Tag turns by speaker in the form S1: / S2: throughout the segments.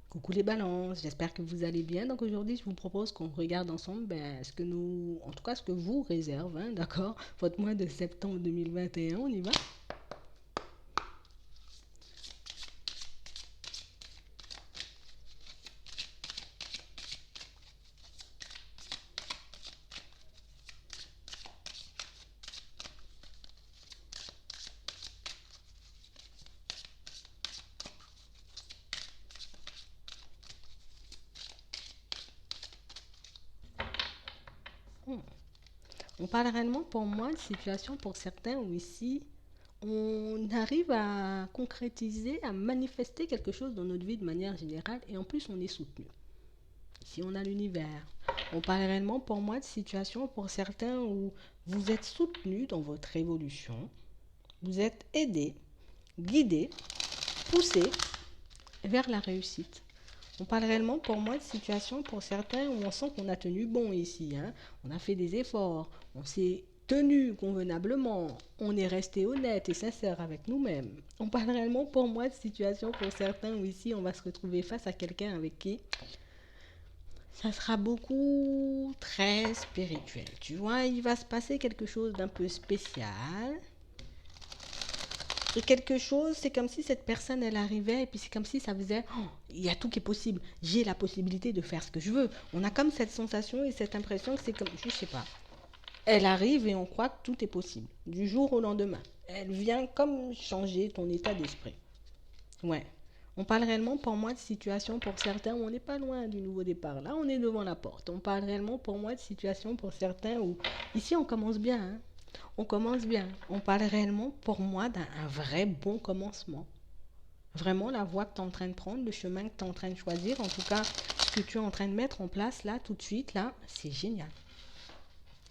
S1: Coucou les balances, j'espère que vous allez bien. Donc aujourd'hui, je vous propose qu'on regarde ensemble ce que nous, en tout cas ce que vous réserve, hein, d'accord, votre mois de septembre 2021. On y va? On parle réellement pour moi de situation pour certains où ici, on arrive à concrétiser, à manifester quelque chose dans notre vie de manière générale et en plus on est soutenu. Ici, on a l'univers. On parle réellement pour moi de situation pour certains où vous êtes soutenu dans votre évolution, vous êtes aidé, guidé, poussé vers la réussite. On parle réellement pour moi de situation pour certains où on sent qu'on a tenu bon ici, hein. On a fait des efforts, on s'est tenu convenablement, on est resté honnête et sincère avec nous-mêmes. On parle réellement pour moi de situation pour certains où ici on va se retrouver face à quelqu'un avec qui ça sera beaucoup très spirituel. Tu vois, il va se passer quelque chose d'un peu spécial. Et quelque chose, c'est comme si cette personne, elle arrivait et puis c'est comme si ça faisait, oh, il y a tout qui est possible. J'ai la possibilité de faire ce que je veux. On a comme cette sensation et cette impression que c'est comme, je sais pas. Elle arrive et on croit que tout est possible. Du jour au lendemain. Elle vient comme changer ton état d'esprit. Ouais. On parle réellement pour moi de situation pour certains où on n'est pas loin du nouveau départ. Là, on est devant la porte. On parle réellement pour moi de situation pour certains où ici on commence bien, hein. On commence bien. On parle réellement pour moi d'un vrai bon commencement. Vraiment la voie que tu es en train de prendre, le chemin que tu es en train de choisir, en tout cas ce que tu es en train de mettre en place là tout de suite là, c'est génial.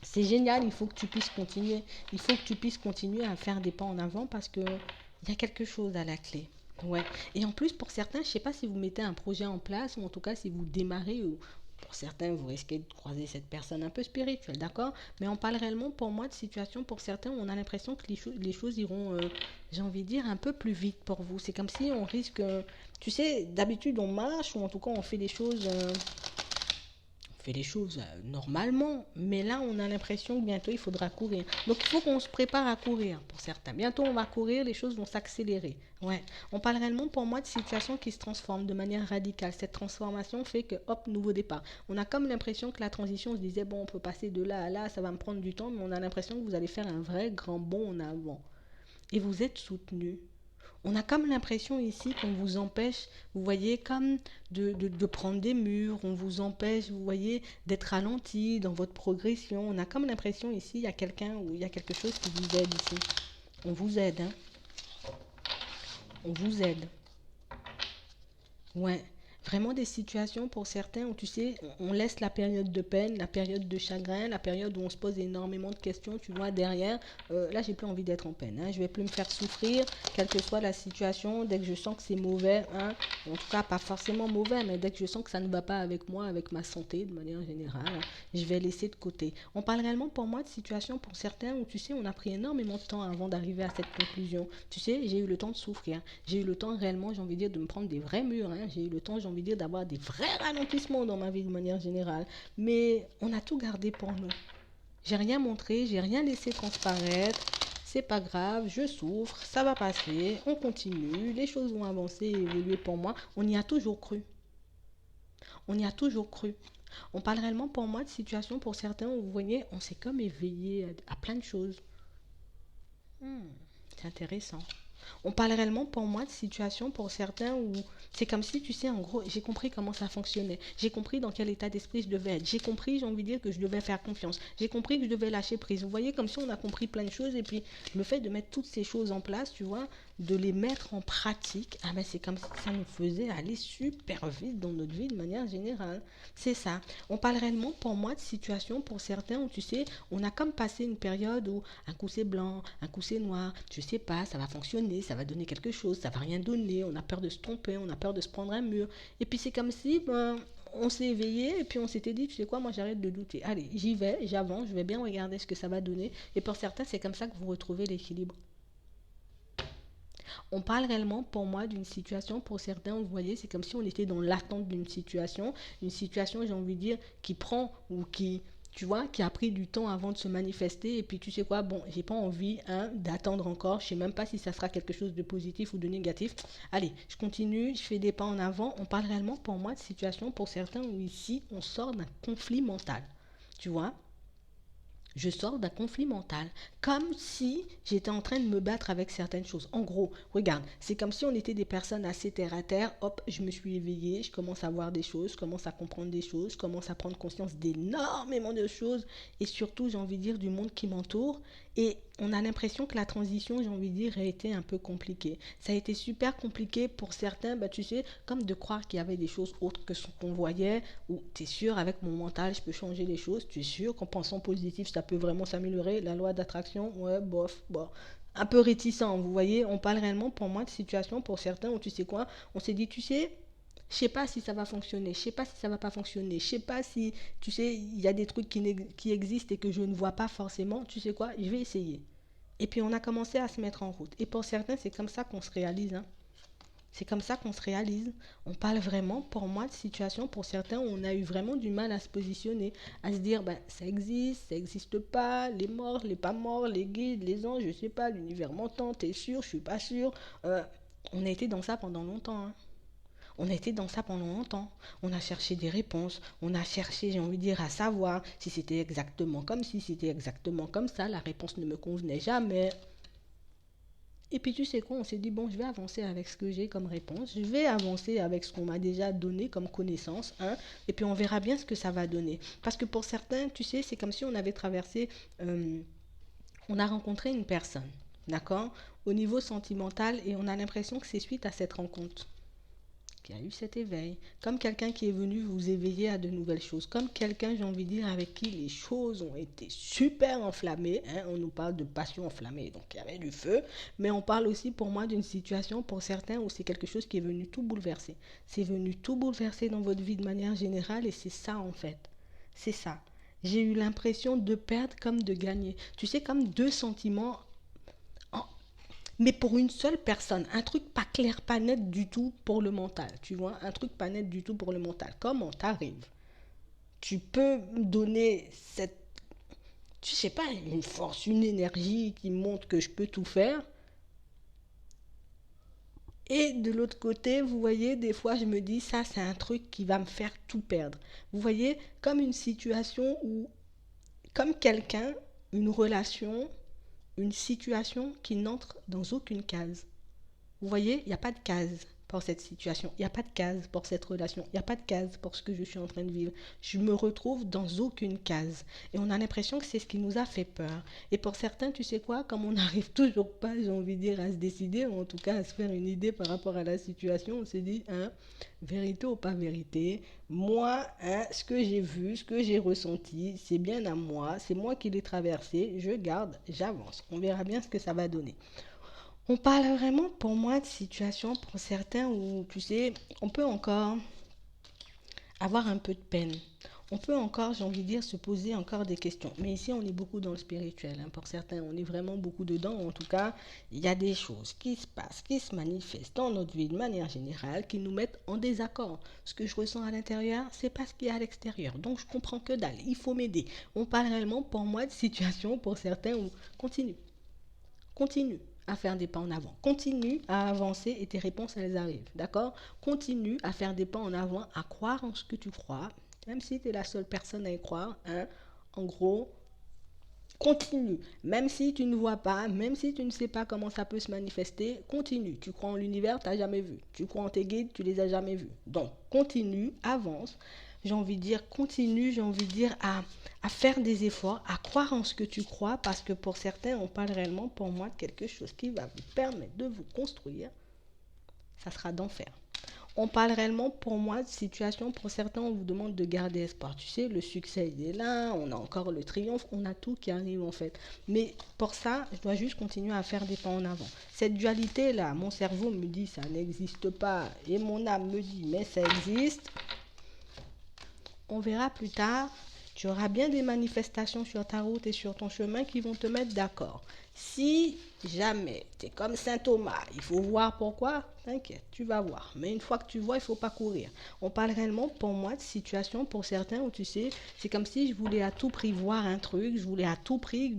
S1: C'est génial, il faut que tu puisses continuer. Il faut que tu puisses continuer à faire des pas en avant parce que il y a quelque chose à la clé. Ouais. Et en plus, pour certains, je ne sais pas si vous mettez un projet en place ou en tout cas si vous démarrez ou pour certains, vous risquez de croiser cette personne un peu spirituelle, d'accord? Mais on parle réellement pour moi de situation pour certains où on a l'impression que les choses iront, j'ai envie de dire, un peu plus vite pour vous. C'est comme si on risque, tu sais, d'habitude on marche ou en tout cas on fait les choses fait les choses normalement, mais là on a l'impression que bientôt il faudra courir. Donc il faut qu'on se prépare à courir pour certains. Bientôt on va courir, les choses vont s'accélérer. Ouais. On parle réellement pour moi de situations qui se transforment de manière radicale. Cette transformation fait que hop, nouveau départ. On a comme l'impression que la transition, on se disait bon, on peut passer de là à là, ça va me prendre du temps, mais on a l'impression que vous allez faire un vrai grand bond en avant. Et vous êtes soutenu. On a comme l'impression ici qu'on vous empêche, vous voyez, comme de prendre des murs, on vous empêche, vous voyez, d'être ralenti dans votre progression. On a comme l'impression ici, il y a quelqu'un ou il y a quelque chose qui vous aide ici. On vous aide, hein. On vous aide. Ouais, vraiment des situations pour certains où tu sais, on laisse la période de peine, la période de chagrin, la période où on se pose énormément de questions, tu vois, derrière, là j'ai plus envie d'être en peine, hein. Je vais plus me faire souffrir, quelle que soit la situation, dès que je sens que c'est mauvais, hein, en tout cas pas forcément mauvais, mais dès que je sens que ça ne va pas avec moi, avec ma santé de manière générale, hein, je vais laisser de côté. On parle réellement pour moi de situations pour certains où tu sais, on a pris énormément de temps avant d'arriver à cette conclusion. Tu sais, j'ai eu le temps de souffrir. J'ai eu le temps réellement, j'ai envie de dire, de me prendre des vrais murs, hein. J'ai eu le temps, j'ai envie de dire, d'avoir des vrais ralentissements dans ma vie de manière générale. Mais on a tout gardé pour nous. J'ai rien montré, j'ai rien laissé transparaître. C'est pas grave, je souffre, ça va passer, on continue, les choses vont avancer et évoluer pour moi. On y a toujours cru. On y a toujours cru. On parle réellement pour moi de situations pour certains où vous voyez, on s'est comme éveillé à plein de choses. Hmm, c'est intéressant. On parle réellement pour moi de situations pour certains où c'est comme si, tu sais, en gros, j'ai compris comment ça fonctionnait. J'ai compris dans quel état d'esprit je devais être. J'ai compris, j'ai envie de dire, que je devais faire confiance. J'ai compris que je devais lâcher prise. Vous voyez, comme si on a compris plein de choses et puis le fait de mettre toutes ces choses en place, tu vois, de les mettre en pratique, ah ben c'est comme si ça nous faisait aller super vite dans notre vie de manière générale. C'est ça. On parle réellement pour moi de situations pour certains où tu sais, on a comme passé une période où un coup c'est blanc, un coup c'est noir, tu sais pas, ça va fonctionner, ça va donner quelque chose, ça va rien donner, on a peur de se tromper, on a peur de se prendre un mur. Et puis c'est comme si, ben, on s'est éveillé et puis on s'était dit, tu sais quoi, moi j'arrête de douter. Allez, j'y vais, j'avance, je vais bien regarder ce que ça va donner. Et pour certains, c'est comme ça que vous retrouvez l'équilibre. On parle réellement pour moi d'une situation, pour certains, vous voyez, c'est comme si on était dans l'attente d'une situation, une situation, j'ai envie de dire, qui prend ou qui, tu vois, qui a pris du temps avant de se manifester. Et puis tu sais quoi, bon, j'ai pas envie d'attendre encore. Je sais même pas si ça sera quelque chose de positif ou de négatif. Allez, je continue, je fais des pas en avant. On parle réellement pour moi de situation pour certains où ici on sort d'un conflit mental. Tu vois, je sors d'un conflit mental, comme si j'étais en train de me battre avec certaines choses. En gros, regarde, c'est comme si on était des personnes assez terre à terre. Hop, je me suis éveillée, je commence à voir des choses, je commence à comprendre des choses, je commence à prendre conscience d'énormément de choses et surtout, j'ai envie de dire, du monde qui m'entoure. Et on a l'impression que la transition, j'ai envie de dire, a été un peu compliquée. Ça a été super compliqué pour certains, bah, tu sais, comme de croire qu'il y avait des choses autres que ce qu'on voyait, ou tu es sûr, avec mon mental, je peux changer les choses, tu es sûr qu'en pensant positif, ça peut vraiment s'améliorer. La loi d'attraction, ouais, bof, bon. Un peu réticent, vous voyez, on parle réellement pour moi de situation pour certains où tu sais quoi, on s'est dit, tu sais, je sais pas si ça va fonctionner, je sais pas si ça va pas fonctionner, je sais pas si, tu sais, il y a des trucs qui existent et que je ne vois pas forcément, tu sais quoi, je vais essayer. Et puis on a commencé à se mettre en route. Et pour certains, c'est comme ça qu'on se réalise, hein. C'est comme ça qu'on se réalise. On parle vraiment, pour moi, de situation, pour certains, où on a eu vraiment du mal à se positionner, à se dire, ben, ça existe, ça n'existe pas, les morts, les pas morts, les guides, les anges, je sais pas, l'univers m'entend, t'es sûr, je suis pas sûr. On a été dans ça pendant longtemps, hein. On a été dans ça pendant longtemps. On a cherché des réponses. On a cherché, j'ai envie de dire, à savoir si c'était exactement comme si c'était exactement comme ça. La réponse ne me convenait jamais. Et puis tu sais quoi, on s'est dit, bon, je vais avancer avec ce que j'ai comme réponse. Je vais avancer avec ce qu'on m'a déjà donné comme connaissance. Hein, et puis on verra bien ce que ça va donner. Parce que pour certains, tu sais, c'est comme si on avait traversé... on a rencontré une personne, d'accord, au niveau sentimental, et on a l'impression que c'est suite à cette rencontre qui a eu cet éveil, comme quelqu'un qui est venu vous éveiller à de nouvelles choses, comme quelqu'un, j'ai envie de dire, avec qui les choses ont été super enflammées, hein, on nous parle de passion enflammée, donc il y avait du feu, mais on parle aussi pour moi d'une situation pour certains où c'est quelque chose qui est venu tout bouleverser, c'est venu tout bouleverser dans votre vie de manière générale, et c'est ça en fait, c'est ça. J'ai eu l'impression de perdre comme de gagner. Tu sais, comme deux sentiments mais pour une seule personne, un truc pas clair, pas net du tout pour le mental, tu vois, un truc pas net du tout pour le mental. Comment t'arrives? Tu peux me donner cette, tu sais pas, une force, une énergie qui montre que je peux tout faire. Et de l'autre côté, vous voyez, des fois je me dis, ça c'est un truc qui va me faire tout perdre. Vous voyez, comme une situation où, comme quelqu'un, une relation, une situation qui n'entre dans aucune case. Vous voyez, il n'y a pas de case pour cette situation, il n'y a pas de case pour cette relation, il n'y a pas de case pour ce que je suis en train de vivre. Je me retrouve dans aucune case. Et on a l'impression que c'est ce qui nous a fait peur. Et pour certains, tu sais quoi, comme on n'arrive toujours pas, j'ai envie de dire, à se décider, ou en tout cas à se faire une idée par rapport à la situation, on s'est dit, hein, vérité ou pas vérité, moi, hein, ce que j'ai vu, ce que j'ai ressenti, c'est bien à moi, c'est moi qui l'ai traversé, je garde, j'avance. On verra bien ce que ça va donner. On parle vraiment pour moi de situations pour certains où, tu sais, on peut encore avoir un peu de peine. On peut encore, j'ai envie de dire, se poser encore des questions. Mais ici, on est beaucoup dans le spirituel. Hein. Pour certains, on est vraiment beaucoup dedans. En tout cas, il y a des choses qui se passent, qui se manifestent dans notre vie de manière générale, qui nous mettent en désaccord. Ce que je ressens à l'intérieur, c'est pas ce qu'il y a à l'extérieur. Donc, je comprends que dalle. Il faut m'aider. On parle réellement pour moi de situations pour certains où continue. Continue à faire des pas en avant. Continue à avancer et tes réponses, elles arrivent. D'accord? Continue à faire des pas en avant, à croire en ce que tu crois, même si tu es la seule personne à y croire. Hein? En gros, continue. Même si tu ne vois pas, même si tu ne sais pas comment ça peut se manifester, continue. Tu crois en l'univers, tu n'as jamais vu. Tu crois en tes guides, tu les as jamais vus. Donc, continue, avance. J'ai envie de dire, continue, j'ai envie de dire, à faire des efforts, à croire en ce que tu crois, parce que pour certains, on parle réellement, pour moi, de quelque chose qui va vous permettre de vous construire. Ça sera d'enfer. On parle réellement, pour moi, de situation. Pour certains, on vous demande de garder espoir. Tu sais, le succès, il est là, on a encore le triomphe, on a tout qui arrive en fait. Mais pour ça, je dois juste continuer à faire des pas en avant. Cette dualité-là, mon cerveau me dit ça n'existe pas et mon âme me dit mais ça existe. On verra plus tard. Tu auras bien des manifestations sur ta route et sur ton chemin qui vont te mettre d'accord. Si jamais tu es comme Saint Thomas, il faut voir pourquoi, t'inquiète, tu vas voir. Mais une fois que tu vois, il ne faut pas courir. On parle réellement pour moi de situation pour certains où tu sais, c'est comme si je voulais à tout prix voir un truc, je voulais à tout prix,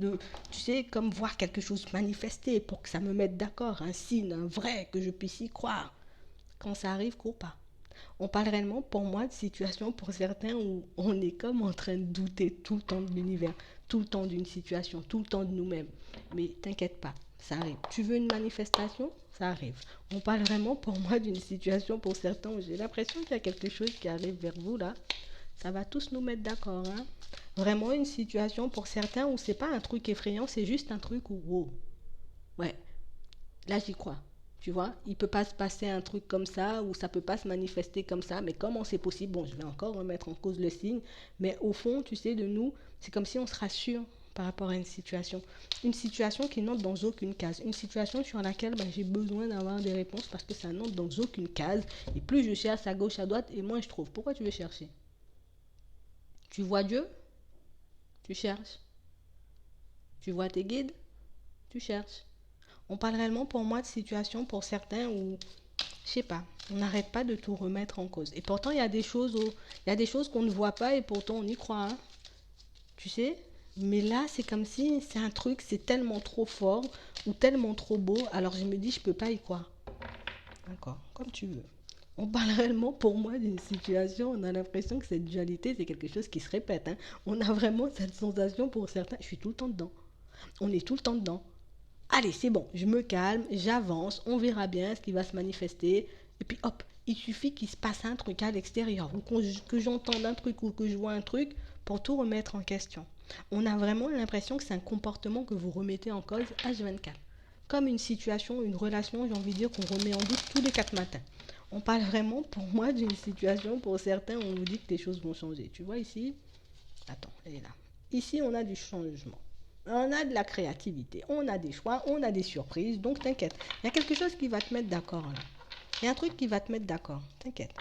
S1: tu sais, comme voir quelque chose manifester pour que ça me mette d'accord, un signe, un vrai, que je puisse y croire. Quand ça arrive, cours pas. On parle réellement pour moi de situations pour certains où on est comme en train de douter tout le temps de l'univers, tout le temps d'une situation, tout le temps de nous-mêmes. Mais t'inquiète pas, ça arrive. Tu veux une manifestation, ça arrive. On parle vraiment pour moi d'une situation pour certains où j'ai l'impression qu'il y a quelque chose qui arrive vers vous là. Ça va tous nous mettre d'accord, hein. Vraiment une situation pour certains où c'est pas un truc effrayant, c'est juste un truc où wow. Ouais, là j'y crois. Tu vois, il ne peut pas se passer un truc comme ça ou ça ne peut pas se manifester comme ça. Mais comment c'est possible? Bon, je vais encore remettre en cause le signe. Mais au fond, tu sais, de nous, c'est comme si on se rassure par rapport à une situation. Une situation qui n'entre dans aucune case. Une situation sur laquelle j'ai besoin d'avoir des réponses parce que ça n'entre dans aucune case. Et plus je cherche à gauche, à droite, et moins je trouve. Pourquoi tu veux chercher? Tu vois Dieu? Tu cherches. Tu vois tes guides? Tu cherches. On parle réellement pour moi de situations pour certains où, je sais pas, on n'arrête pas de tout remettre en cause. Et pourtant, il y a des choses qu'on ne voit pas et pourtant on y croit, hein, tu sais. Mais là, c'est comme si c'est un truc, c'est tellement trop fort ou tellement trop beau, alors je me dis, je peux pas y croire. D'accord, comme tu veux. On parle réellement pour moi d'une situation, on a l'impression que cette dualité, c'est quelque chose qui se répète, hein. On a vraiment cette sensation pour certains, je suis tout le temps dedans. On est tout le temps dedans. Allez, c'est bon, je me calme, j'avance, on verra bien ce qui va se manifester. Et puis hop, il suffit qu'il se passe un truc à l'extérieur, ou que j'entende un truc, ou que je vois un truc, pour tout remettre en question. On a vraiment l'impression que c'est un comportement que vous remettez en cause H24. Comme une situation, une relation, j'ai envie de dire qu'on remet en doute tous les 4 matins. On parle vraiment, pour moi, d'une situation, pour certains, où on nous dit que les choses vont changer. Tu vois ici? Attends, elle est là. Ici, on a du changement. On a de la créativité, on a des choix, on a des surprises, donc t'inquiète. Il y a quelque chose qui va te mettre d'accord là. Il y a un truc qui va te mettre d'accord, t'inquiète.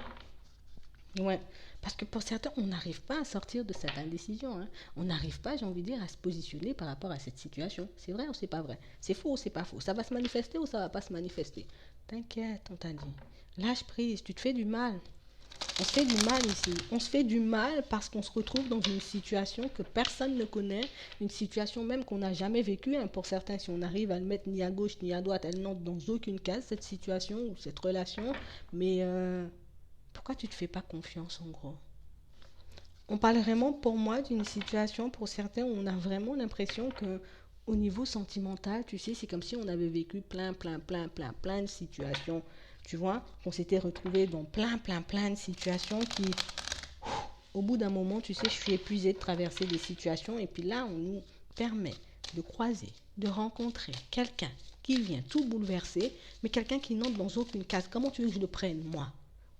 S1: Ouais, parce que pour certains, on n'arrive pas à sortir de cette indécision, hein. On n'arrive pas, j'ai envie de dire, à se positionner par rapport à cette situation. C'est vrai ou c'est pas vrai? C'est faux ou c'est pas faux? Ça va se manifester ou ça va pas se manifester? T'inquiète, on t'a dit. Lâche prise, tu te fais du mal. On se fait du mal ici. On se fait du mal parce qu'on se retrouve dans une situation que personne ne connaît, une situation même qu'on n'a jamais vécue, hein. Pour certains, si on arrive à le mettre ni à gauche ni à droite, elle n'entre dans aucune case, cette situation ou cette relation. Mais pourquoi tu ne te fais pas confiance en gros? On parle vraiment pour moi d'une situation pour certains où on a vraiment l'impression que au niveau sentimental, tu sais, c'est comme si on avait vécu plein de situations. Tu vois, on s'était retrouvé dans plein de situations qui, au bout d'un moment, tu sais, je suis épuisée de traverser des situations et puis là, on nous permet de croiser, de rencontrer quelqu'un qui vient tout bouleverser, mais quelqu'un qui n'entre dans aucune case. Comment tu veux que je le prenne, moi,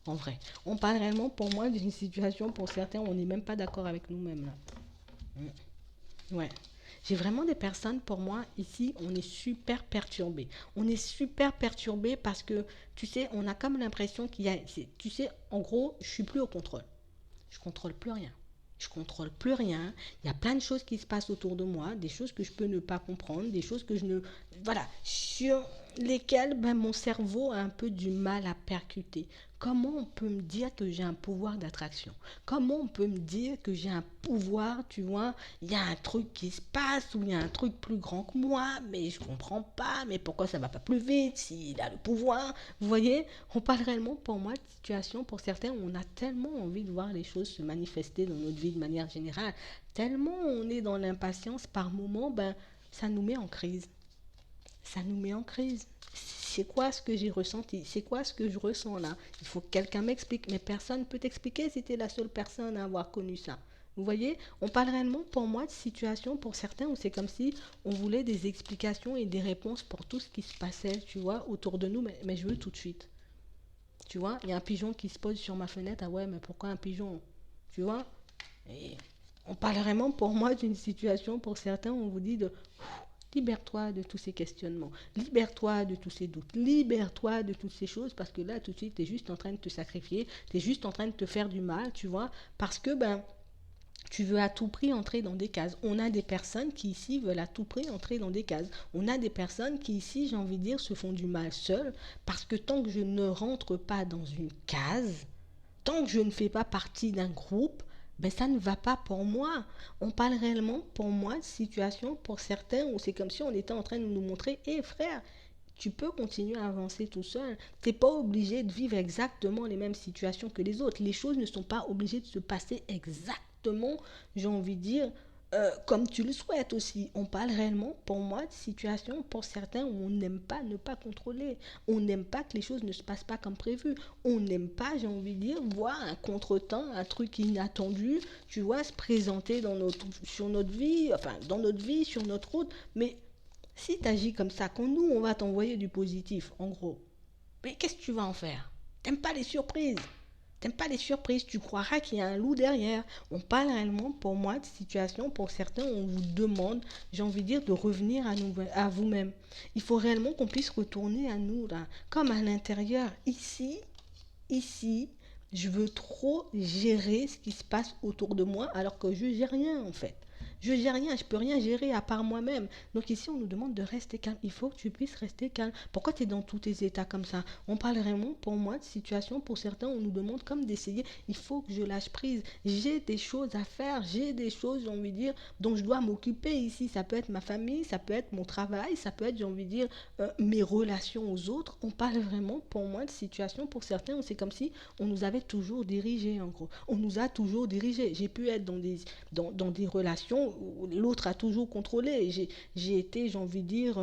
S1: en vrai? On parle réellement pour moi d'une situation, pour certains, où on n'est même pas d'accord avec nous-mêmes, là. Ouais. J'ai vraiment des personnes, pour moi, ici, on est super perturbé. On est super perturbé parce que, tu sais, on a comme l'impression qu'il y a, tu sais, en gros, je suis plus au contrôle. Je contrôle plus rien. Je contrôle plus rien. Il y a plein de choses qui se passent autour de moi, des choses que je peux ne pas comprendre, des choses que je ne... Voilà, sur lesquelles mon cerveau a un peu du mal à percuter. Comment on peut me dire que j'ai un pouvoir d'attraction? Comment on peut me dire que j'ai un pouvoir, tu vois? Il y a un truc qui se passe ou il y a un truc plus grand que moi, mais je comprends pas, mais pourquoi ça va pas plus vite s'il a le pouvoir? Vous voyez, on parle réellement pour moi de situation pour certains où on a tellement envie de voir les choses se manifester dans notre vie de manière générale, tellement on est dans l'impatience par moment, ça nous met en crise. Ça nous met en crise. C'est quoi ce que j'ai ressenti? C'est quoi ce que je ressens là? Il faut que quelqu'un m'explique, mais personne ne peut t'expliquer si tu es la seule personne à avoir connu ça. Vous voyez, on parle réellement pour moi de situation pour certains où c'est comme si on voulait des explications et des réponses pour tout ce qui se passait, tu vois, autour de nous, mais je veux tout de suite. Tu vois, il y a un pigeon qui se pose sur ma fenêtre. Ah ouais, mais pourquoi un pigeon? Tu vois? Et on parle vraiment pour moi d'une situation, pour certains, on vous dit de libère-toi de tous ces questionnements, libère-toi de tous ces doutes, libère-toi de toutes ces choses parce que là, tout de suite, tu es juste en train de te sacrifier, tu es juste en train de te faire du mal, tu vois, parce que, Tu veux à tout prix entrer dans des cases. On a des personnes qui ici veulent à tout prix entrer dans des cases. On a des personnes qui ici, j'ai envie de dire, se font du mal seules parce que tant que je ne rentre pas dans une case, tant que je ne fais pas partie d'un groupe, ben ça ne va pas pour moi. On parle réellement pour moi de situation pour certains où c'est comme si on était en train de nous montrer, hé frère, tu peux continuer à avancer tout seul. Tu n'es pas obligé de vivre exactement les mêmes situations que les autres. Les choses ne sont pas obligées de se passer exactement, j'ai envie de dire, comme tu le souhaites aussi. On parle réellement, pour moi, de situations pour certains où on n'aime pas ne pas contrôler. On n'aime pas que les choses ne se passent pas comme prévu. On n'aime pas, j'ai envie de dire, voir un contretemps, un truc inattendu, tu vois, se présenter sur notre vie, enfin, dans notre vie, sur notre route. Mais si tu agis comme ça, quand nous, on va t'envoyer du positif, en gros, mais qu'est-ce que tu vas en faire? T'aimes pas les surprises. T'aimes pas les surprises, tu croiras qu'il y a un loup derrière. On parle réellement, pour moi, de situations, pour certains, on vous demande, j'ai envie de dire, de revenir à vous-même. Il faut réellement qu'on puisse retourner à nous, là, comme à l'intérieur. Ici, je veux trop gérer ce qui se passe autour de moi, alors que je gère rien, en fait. Je gère rien, je peux rien gérer à part moi-même. Donc ici, on nous demande de rester calme. Il faut que tu puisses rester calme. Pourquoi tu es dans tous tes états comme ça? On parle vraiment, pour moi, de situation. Pour certains, on nous demande comme d'essayer. Il faut que je lâche prise. J'ai des choses à faire. J'ai des choses, j'ai envie de dire, dont je dois m'occuper ici. Ça peut être ma famille, ça peut être mon travail, ça peut être, j'ai envie de dire, mes relations aux autres. On parle vraiment, pour moi, de situation. Pour certains, c'est comme si on nous avait toujours dirigés, en gros. On nous a toujours dirigés. J'ai pu être dans des relations où l'autre a toujours contrôlé. J'ai été, j'ai envie de dire,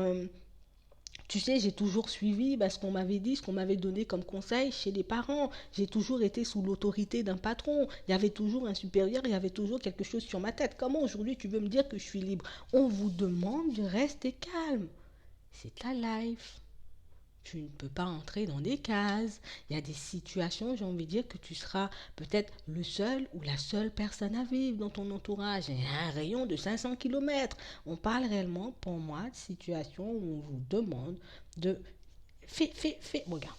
S1: tu sais, j'ai toujours suivi ce qu'on m'avait dit, ce qu'on m'avait donné comme conseil chez les parents. J'ai toujours été sous l'autorité d'un patron. Il y avait toujours un supérieur, il y avait toujours quelque chose sur ma tête. Comment aujourd'hui tu veux me dire que je suis libre? On vous demande de rester calme. C'est ta life. Tu ne peux pas entrer dans des cases. Il y a des situations, j'ai envie de dire, que tu seras peut-être le seul ou la seule personne à vivre dans ton entourage. Il y a un rayon de 500 kilomètres. On parle réellement, pour moi, de situations où on vous demande de... Regarde.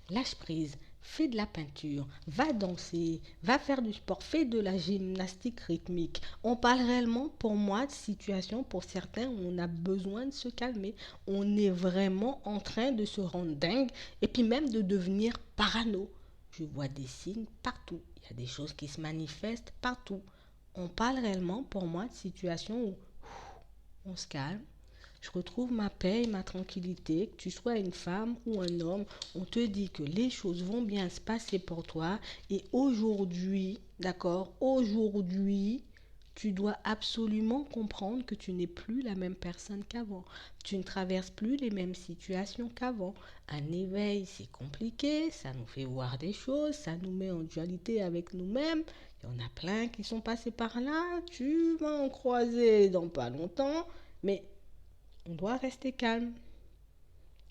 S1: Lâche prise, fais de la peinture, va danser, va faire du sport, fais de la gymnastique rythmique. On parle réellement, pour moi, de situations pour certains où on a besoin de se calmer. On est vraiment en train de se rendre dingue et puis même de devenir parano. Je vois des signes partout. Il y a des choses qui se manifestent partout. On parle réellement, pour moi, de situations où on se calme. Je retrouve ma paix et ma tranquillité, que tu sois une femme ou un homme, on te dit que les choses vont bien se passer pour toi et aujourd'hui, d'accord, aujourd'hui, tu dois absolument comprendre que tu n'es plus la même personne qu'avant. Tu ne traverses plus les mêmes situations qu'avant. Un éveil, c'est compliqué, ça nous fait voir des choses, ça nous met en dualité avec nous-mêmes. Il y en a plein qui sont passés par là, tu vas en croiser dans pas longtemps, mais on doit rester calme,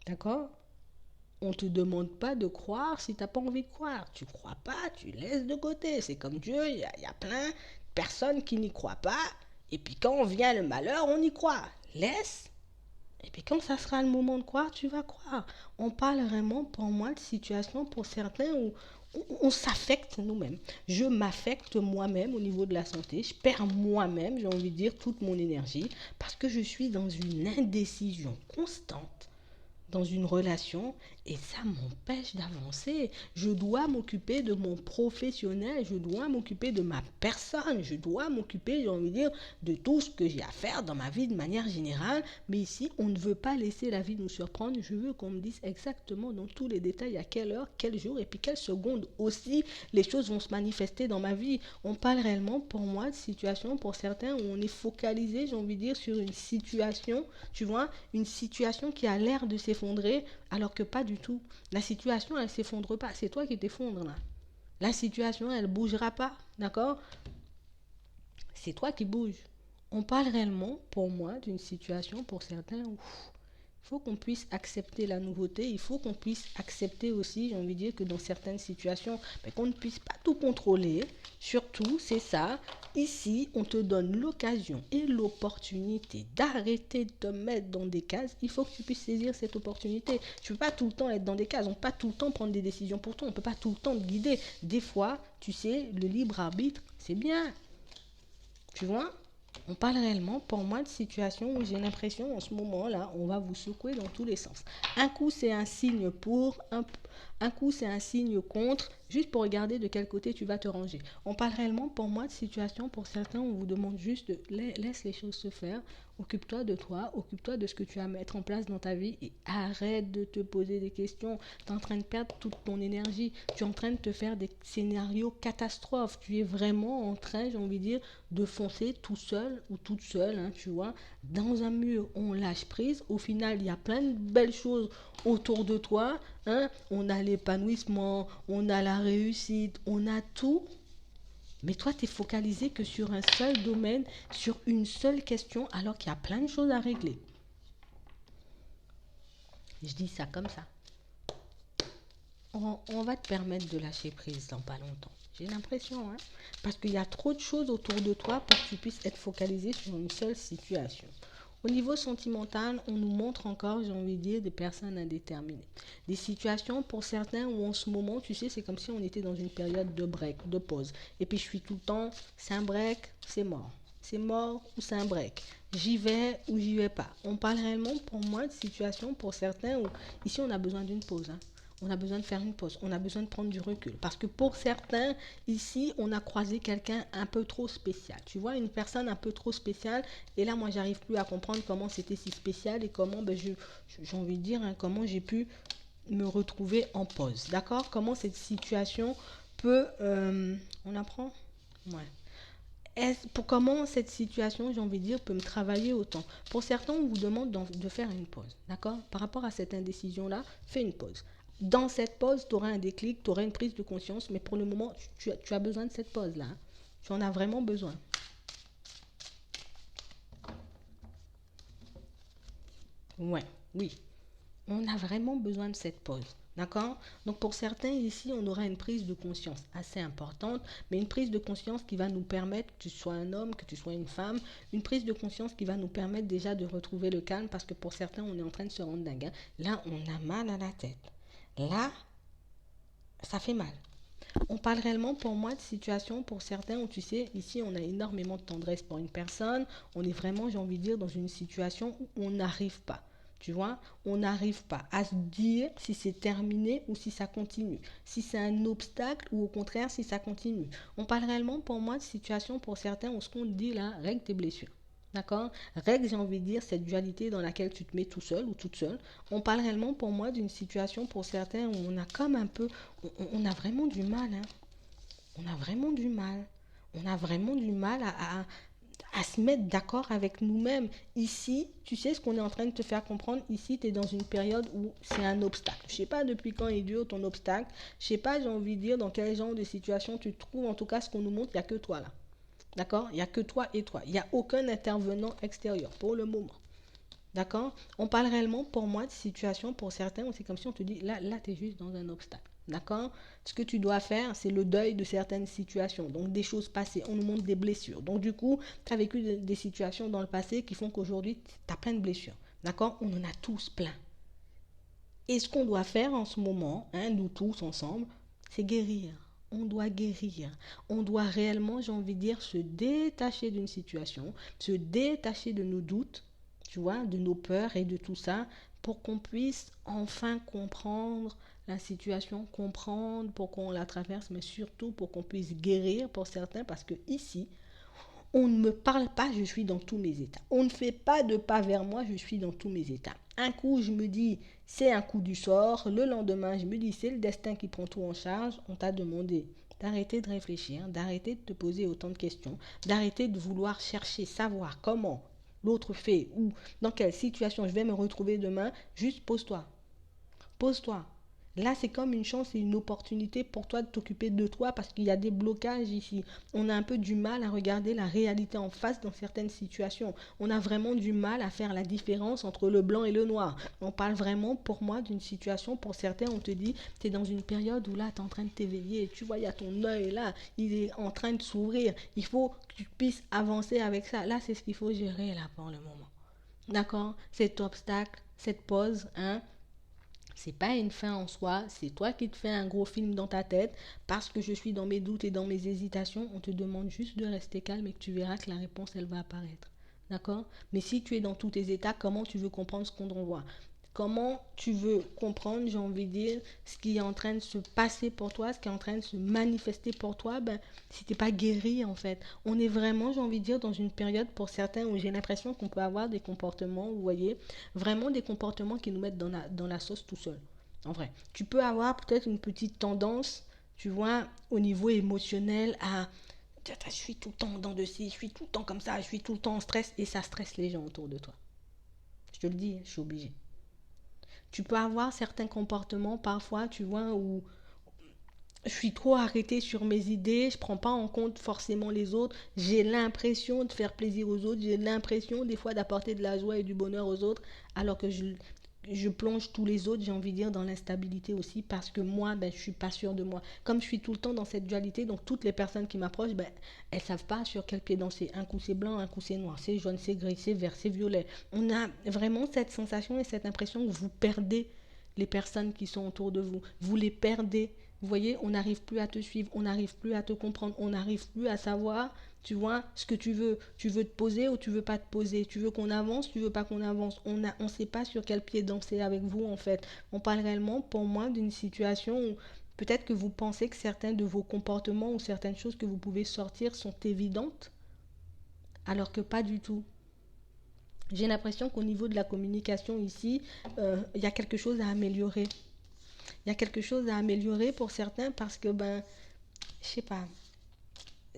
S1: d'accord? On ne te demande pas de croire si tu n'as pas envie de croire. Tu ne crois pas, tu laisses de côté. C'est comme Dieu, il y a plein de personnes qui n'y croient pas. Et puis quand vient le malheur, on y croit. Laisse. Et puis quand ça sera le moment de croire, tu vas croire. On parle vraiment, pour moi, de situations pour certains où on s'affecte nous-mêmes. Je m'affecte moi-même au niveau de la santé. Je perds moi-même, j'ai envie de dire, toute mon énergie parce que je suis dans une indécision constante dans une relation et ça m'empêche d'avancer. Je dois m'occuper de mon professionnel, je dois m'occuper de ma personne, je dois m'occuper, j'ai envie de dire, de tout ce que j'ai à faire dans ma vie de manière générale. Mais ici, on ne veut pas laisser la vie nous surprendre. Je veux qu'on me dise exactement dans tous les détails à quelle heure, quel jour et puis quelle seconde aussi les choses vont se manifester dans ma vie. On parle réellement, pour moi, de situation pour certains où on est focalisé, j'ai envie de dire, sur une situation, tu vois, une situation qui a l'air de s'effondrer, alors que pas du tout. La situation, elle s'effondre pas. C'est toi qui t'effondres là. La situation, elle bougera pas, d'accord? C'est toi qui bouges. On parle réellement, pour moi, d'une situation pour certains où il faut qu'on puisse accepter la nouveauté, il faut qu'on puisse accepter aussi, j'ai envie de dire, que dans certaines situations, qu'on ne puisse pas tout contrôler. Surtout, c'est ça, Ici, on te donne l'occasion et l'opportunité d'arrêter de te mettre dans des cases. Il faut que tu puisses saisir cette opportunité. Tu ne peux pas tout le temps être dans des cases. On ne peut pas tout le temps prendre des décisions pour toi. On ne peut pas tout le temps te guider. Des fois, tu sais, le libre arbitre, c'est bien. Tu vois? On parle réellement, pour moi, de situations où j'ai l'impression, en ce moment-là, on va vous secouer dans tous les sens. Un coup, c'est un signe pour, un coup, c'est un signe contre, juste pour regarder de quel côté tu vas te ranger. On parle réellement, pour moi, de situations, pour certains, on vous demande juste de laisse les choses se faire, occupe-toi de toi, occupe-toi de ce que tu as à mettre en place dans ta vie et arrête de te poser des questions. Tu es en train de perdre toute ton énergie, tu es en train de te faire des scénarios catastrophes, tu es vraiment en train, j'ai envie de dire, de foncer tout seul ou toute seule, hein, tu vois, dans un mur. On lâche prise, au final, il y a plein de belles choses autour de toi, hein. On a l'épanouissement, on a la réussite, on a tout. Mais toi, tu es focalisé que sur un seul domaine, sur une seule question, alors qu'il y a plein de choses à régler. Je dis ça comme ça. On va te permettre de lâcher prise dans pas longtemps. J'ai l'impression, hein. Parce qu'il y a trop de choses autour de toi pour que tu puisses être focalisé sur une seule situation. Au niveau sentimental, on nous montre encore, j'ai envie de dire, des personnes indéterminées. Des situations pour certains où en ce moment, tu sais, c'est comme si on était dans une période de break, de pause. Et puis je suis tout le temps, c'est un break, c'est mort. C'est mort ou c'est un break. J'y vais ou j'y vais pas. On parle réellement pour moi de situations pour certains où ici on a besoin d'une pause, hein. On a besoin de faire une pause, on a besoin de prendre du recul. Parce que pour certains, ici, on a croisé quelqu'un un peu trop spécial. Tu vois, une personne un peu trop spéciale. Et là, moi, j'arrive plus à comprendre comment c'était si spécial et comment, j'ai envie de dire, hein, comment j'ai pu me retrouver en pause. D'accord? Comment cette situation peut... on apprend? Ouais. Pour comment cette situation, j'ai envie de dire, peut me travailler autant. Pour certains, on vous demande de faire une pause. D'accord? Par rapport à cette indécision-là, fais une pause. Dans cette pause, tu auras un déclic, tu auras une prise de conscience, mais pour le moment, tu as besoin de cette pause-là, hein. Tu en as vraiment besoin. Ouais, oui. On a vraiment besoin de cette pause. D'accord? Donc pour certains ici, on aura une prise de conscience assez importante, mais une prise de conscience qui va nous permettre, que tu sois un homme, que tu sois une femme, une prise de conscience qui va nous permettre déjà de retrouver le calme, parce que pour certains, on est en train de se rendre dingue, hein. Là, on a mal à la tête. Là, ça fait mal. On parle réellement pour moi de situations pour certains où tu sais, ici on a énormément de tendresse pour une personne, on est vraiment, j'ai envie de dire, dans une situation où on n'arrive pas. Tu vois, on n'arrive pas à se dire si c'est terminé ou si ça continue, si c'est un obstacle ou au contraire si ça continue. On parle réellement pour moi de situations pour certains où ce qu'on dit là règle tes blessures. D'accord? Règle, j'ai envie de dire, cette dualité dans laquelle tu te mets tout seul ou toute seule. On parle réellement pour moi d'une situation pour certains où on a comme un peu, on a vraiment du mal, hein. On a vraiment du mal. On a vraiment du mal à se mettre d'accord avec nous-mêmes. Ici, tu sais ce qu'on est en train de te faire comprendre. Ici, tu es dans une période où c'est un obstacle. Je ne sais pas depuis quand il dure ton obstacle. Je ne sais pas, j'ai envie de dire, dans quel genre de situation tu te trouves. En tout cas, ce qu'on nous montre, il n'y a que toi là. D'accord? Il n'y a que toi et toi. Il n'y a aucun intervenant extérieur pour le moment. D'accord? On parle réellement pour moi de situation pour certains où c'est comme si on te dit là tu es juste dans un obstacle. D'accord? Ce que tu dois faire, c'est le deuil de certaines situations. Donc des choses passées. On nous montre des blessures. Donc du coup, tu as vécu des situations dans le passé qui font qu'aujourd'hui, tu as plein de blessures. D'accord? On en a tous plein. Et ce qu'on doit faire en ce moment, hein, nous tous ensemble, c'est guérir. On doit guérir. On doit réellement, j'ai envie de dire, se détacher d'une situation, se détacher de nos doutes, tu vois, de nos peurs et de tout ça, pour qu'on puisse enfin comprendre la situation, comprendre pourquoi on la traverse, mais surtout pour qu'on puisse guérir pour certains, parce que ici, on ne me parle pas, je suis dans tous mes états. On ne fait pas de pas vers moi, je suis dans tous mes états. Un coup, je me dis, c'est un coup du sort. Le lendemain, je me dis, c'est le destin qui prend tout en charge. On t'a demandé d'arrêter de réfléchir, d'arrêter de te poser autant de questions, d'arrêter de vouloir chercher, savoir comment l'autre fait ou dans quelle situation je vais me retrouver demain. Juste pose-toi. Pose-toi. Là, c'est comme une chance et une opportunité pour toi de t'occuper de toi parce qu'il y a des blocages ici. On a un peu du mal à regarder la réalité en face dans certaines situations. On a vraiment du mal à faire la différence entre le blanc et le noir. On parle vraiment, pour moi, d'une situation, pour certains, on te dit, tu es dans une période où là, tu es en train de t'éveiller. Tu vois, il y a ton œil là, il est en train de s'ouvrir. Il faut que tu puisses avancer avec ça. Là, c'est ce qu'il faut gérer là pour le moment. D'accord? Cet obstacle, cette pause, hein, c'est pas une fin en soi, c'est toi qui te fais un gros film dans ta tête parce que je suis dans mes doutes et dans mes hésitations. On te demande juste de rester calme et que tu verras que la réponse elle va apparaître. D'accord? Mais si tu es dans tous tes états, comment tu veux comprendre ce qu'on t'envoie? Comment tu veux comprendre, j'ai envie de dire, ce qui est en train de se passer pour toi, ce qui est en train de se manifester pour toi, ben, si t'es pas guéri en fait. On est vraiment, j'ai envie de dire, dans une période pour certains où j'ai l'impression qu'on peut avoir des comportements, vous voyez, vraiment des comportements qui nous mettent dans la sauce tout seul. En vrai, tu peux avoir peut-être une petite tendance, tu vois, au niveau émotionnel à je suis tout le temps dans de ci, je suis tout le temps comme ça, je suis tout le temps en stress et ça stresse les gens autour de toi. Je te le dis, je suis obligée. Tu peux avoir certains comportements parfois, tu vois, où je suis trop arrêtée sur mes idées, je prends pas en compte forcément les autres, j'ai l'impression de faire plaisir aux autres, j'ai l'impression des fois d'apporter de la joie et du bonheur aux autres, alors que je plonge tous les autres, j'ai envie de dire, dans l'instabilité aussi, parce que moi, ben, je suis pas sûre de moi. Comme je suis tout le temps dans cette dualité, donc toutes les personnes qui m'approchent, ben, elles savent pas sur quel pied danser. Un coup c'est blanc, un coup c'est noir, c'est jaune, c'est gris, c'est vert, c'est violet. On a vraiment cette sensation et cette impression que vous perdez les personnes qui sont autour de vous. Vous les perdez. Vous voyez, on n'arrive plus à te suivre, on n'arrive plus à te comprendre, on n'arrive plus à savoir, tu vois, ce que tu veux. Tu veux te poser ou tu veux pas te poser. Tu veux qu'on avance, tu veux pas qu'on avance. On sait pas sur quel pied danser avec vous en fait. On parle réellement, pour moi, d'une situation où peut-être que vous pensez que certains de vos comportements ou certaines choses que vous pouvez sortir sont évidentes, alors que pas du tout. J'ai l'impression qu'au niveau de la communication ici, il y a quelque chose à améliorer. Il y a quelque chose à améliorer pour certains parce que, ben, je sais pas,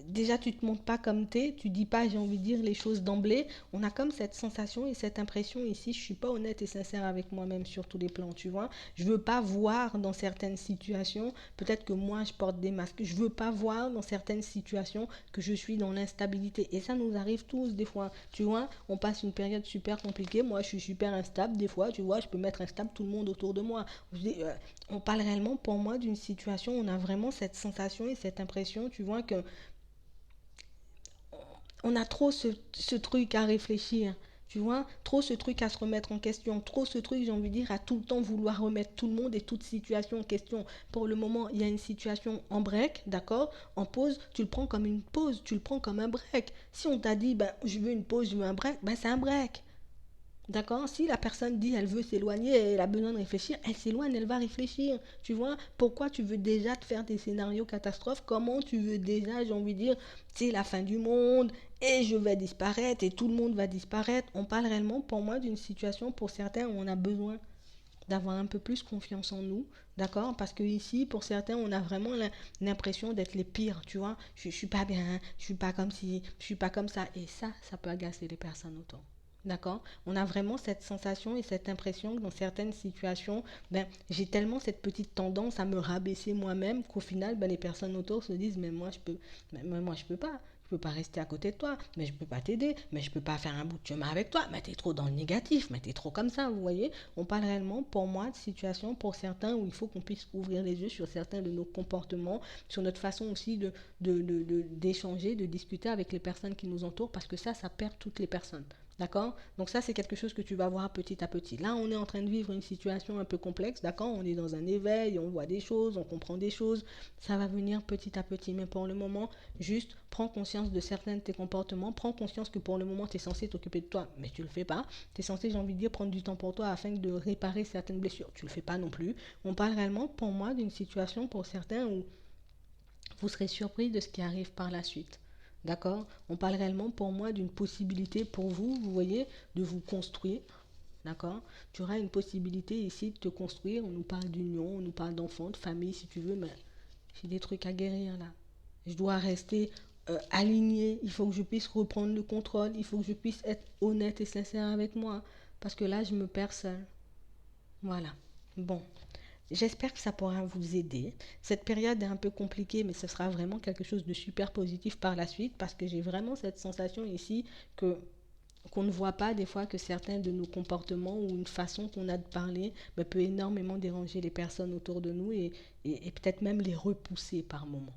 S1: déjà tu te montres pas comme t'es, tu dis pas j'ai envie de dire les choses d'emblée. On a comme cette sensation et cette impression ici, je suis pas honnête et sincère avec moi-même sur tous les plans, tu vois. Je veux pas voir dans certaines situations, peut-être que moi je porte des masques, je veux pas voir dans certaines situations que je suis dans l'instabilité. Et ça nous arrive tous des fois, tu vois. On passe une période super compliquée, moi je suis super instable des fois, tu vois, je peux mettre instable tout le monde autour de moi. On parle réellement pour moi d'une situation où on a vraiment cette sensation et cette impression, tu vois, que on a trop ce truc à réfléchir. Tu vois, trop ce truc à se remettre en question, trop ce truc, j'ai envie de dire, à tout le temps vouloir remettre tout le monde et toute situation en question. Pour le moment, il y a une situation en break, d'accord, en pause, tu le prends comme une pause, tu le prends comme un break. Si on t'a dit, ben, je veux une pause, je veux un break, ben, c'est un break. D'accord? Si la personne dit elle veut s'éloigner, elle a besoin de réfléchir, elle s'éloigne, elle va réfléchir. Tu vois? Pourquoi tu veux déjà te faire des scénarios catastrophes? Comment tu veux déjà, j'ai envie de dire, c'est la fin du monde et je vais disparaître et tout le monde va disparaître. On parle réellement pour moi d'une situation pour certains où on a besoin d'avoir un peu plus confiance en nous, d'accord? Parce que ici, pour certains, on a vraiment l'impression d'être les pires, tu vois? Je suis pas bien, je suis pas comme ci, je suis pas comme ça. Et ça peut agacer les personnes autour. D'accord? On a vraiment cette sensation et cette impression que dans certaines situations, ben, j'ai tellement cette petite tendance à me rabaisser moi-même qu'au final, ben, les personnes autour se disent, mais moi je peux pas. Je peux pas rester à côté de toi, mais je peux pas t'aider, mais je peux pas faire un bout de chemin avec toi, mais t'es trop dans le négatif, mais t'es trop comme ça, vous voyez. On parle réellement, pour moi, de situations pour certains où il faut qu'on puisse ouvrir les yeux sur certains de nos comportements, sur notre façon aussi d'échanger, de discuter avec les personnes qui nous entourent, parce que ça perd toutes les personnes. D'accord? Donc ça, c'est quelque chose que tu vas voir petit à petit. Là, on est en train de vivre une situation un peu complexe, d'accord? On est dans un éveil, on voit des choses, on comprend des choses. Ça va venir petit à petit. Mais pour le moment, juste prends conscience de certains de tes comportements. Prends conscience que pour le moment, tu es censé t'occuper de toi, mais tu le fais pas. Tu es censé, j'ai envie de dire, prendre du temps pour toi afin de réparer certaines blessures. Tu le fais pas non plus. On parle réellement, pour moi, d'une situation pour certains où vous serez surpris de ce qui arrive par la suite. D'accord? On parle réellement pour moi d'une possibilité pour vous, vous voyez, de vous construire. D'accord? Tu auras une possibilité ici de te construire. On nous parle d'union, on nous parle d'enfants, de famille si tu veux, mais j'ai des trucs à guérir là. Je dois rester aligné. Il faut que je puisse reprendre le contrôle. Il faut que je puisse être honnête et sincère avec moi. Parce que là, je me perds seule. Voilà. Bon. J'espère que ça pourra vous aider. Cette période est un peu compliquée, mais ce sera vraiment quelque chose de super positif par la suite parce que j'ai vraiment cette sensation ici que qu'on ne voit pas des fois que certains de nos comportements ou une façon qu'on a de parler peut énormément déranger les personnes autour de nous et peut-être même les repousser par moments.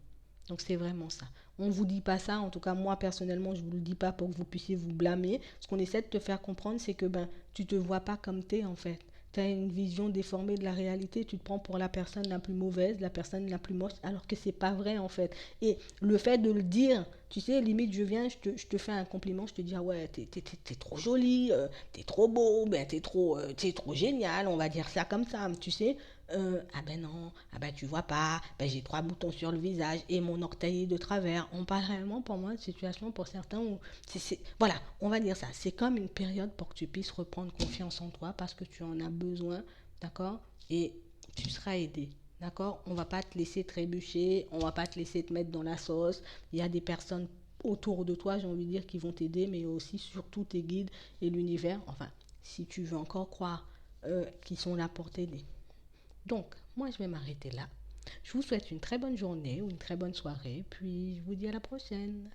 S1: Donc c'est vraiment ça. On ne vous dit pas ça, en tout cas moi personnellement je ne vous le dis pas pour que vous puissiez vous blâmer. Ce qu'on essaie de te faire comprendre c'est que tu te vois pas comme t'es en fait. Tu as une vision déformée de la réalité, tu te prends pour la personne la plus mauvaise, la personne la plus moche, alors que c'est pas vrai en fait. Et le fait de le dire, tu sais, limite je viens, je te fais un compliment, je te dis ah ouais, t'es trop jolie, t'es trop beau, t'es trop génial, on va dire ça comme ça, tu sais. Ah ben non, ah ben tu vois pas, ben j'ai 3 boutons sur le visage et mon orteil est de travers. On parle réellement pour moi de situation pour certains où voilà, on va dire ça. C'est comme une période pour que tu puisses reprendre confiance en toi parce que tu en as besoin, d'accord? Et tu seras aidé. D'accord? On va pas te laisser trébucher, on va pas te laisser te mettre dans la sauce. Il y a des personnes autour de toi, j'ai envie de dire, qui vont t'aider, mais aussi surtout tes guides et l'univers. Enfin, si tu veux encore croire, qu'ils sont là pour t'aider. Donc, moi, je vais m'arrêter là. Je vous souhaite une très bonne journée ou une très bonne soirée, puis je vous dis à la prochaine.